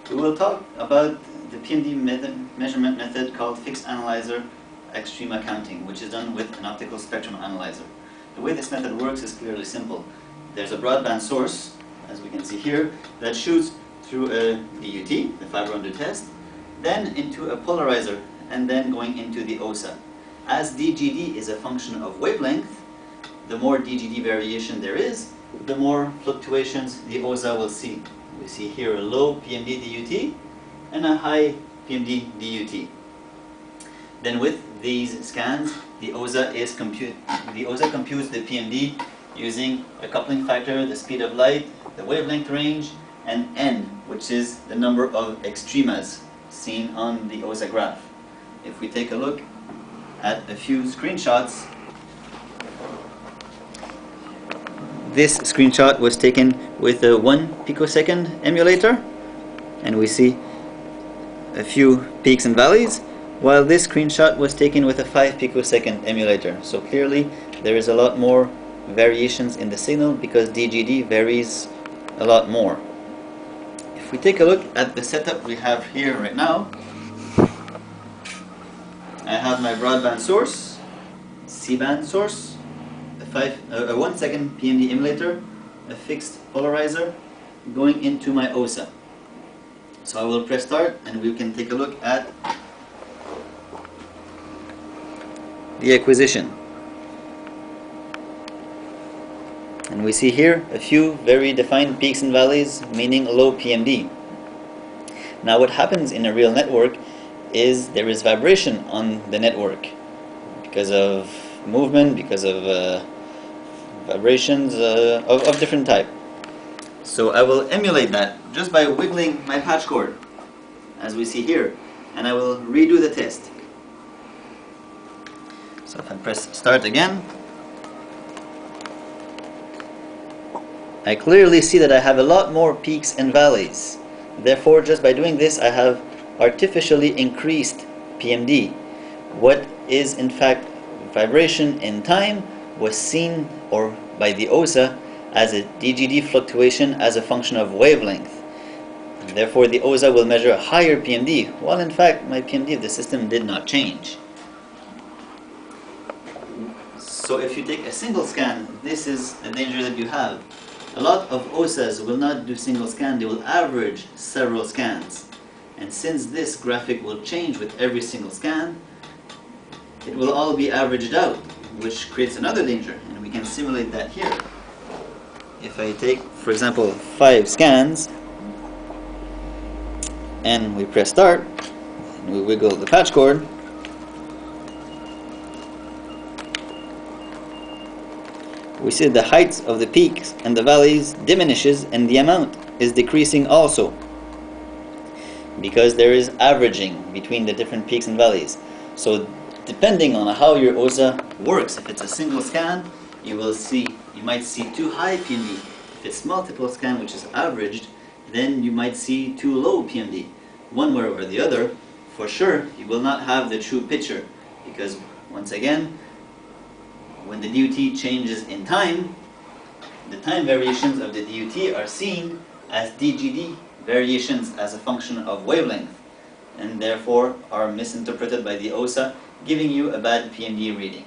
We will talk about the PMD measurement method called fixed analyzer extrema counting, which is done with an optical spectrum analyzer. The way this method works is clearly simple. There's a broadband source, as we can see here, that shoots through a DUT, the fiber under test, then into a polarizer, and then going into the OSA. As DGD is a function of wavelength, the more DGD variation there is, the more fluctuations the OSA will see. We see here a low PMD DUT and a high PMD DUT. Then with these scans, the OSA computes the PMD using a coupling factor, the speed of light, the wavelength range, and N, which is the number of extremas seen on the OSA graph. If we take a look at a few screenshots, this screenshot was taken with a 1 picosecond emulator, and we see a few peaks and valleys, while this screenshot was taken with a 5 picosecond emulator. So clearly there is a lot more variations in the signal because DGD varies a lot more. If we take a look at the setup we have here right now, I have my broadband source, C-band source, a 1 second PMD emulator, a fixed polarizer going into my OSA. So I will press start and we can take a look at the acquisition. And we see here a few very defined peaks and valleys, meaning low PMD. Now what happens in a real network is there is vibration on the network because of movement, because of vibrations of different type. So I will emulate that just by wiggling my patch cord, as we see here, and I will redo the test. So if I press start again, I clearly see that I have a lot more peaks and valleys. Therefore, just by doing this, I have artificially increased PMD. What is in fact vibration in time was seen by the OSA as a DGD fluctuation as a function of wavelength. Therefore, the OSA will measure a higher PMD, while in fact my PMD of the system did not change. So if you take a single scan, this is a danger that you have. A lot of OSAs will not do single scan, they will average several scans. And since this graphic will change with every single scan, it will all be averaged out, which creates another danger, and we can simulate that here. If I take, for example, 5 scans, and we press start, and we wiggle the patch cord, we see the heights of the peaks and the valleys diminishes, and the amount is decreasing also, because there is averaging between the different peaks and valleys. So depending on how your OSA works, if it's a single scan, you might see too high PMD. If it's multiple scan, which is averaged, then you might see too low PMD. One way or the other, for sure, you will not have the true picture, because once again, when the DUT changes in time, the time variations of the DUT are seen as DGD variations as a function of wavelength, and therefore are misinterpreted by the OSA, giving you a bad PMD reading.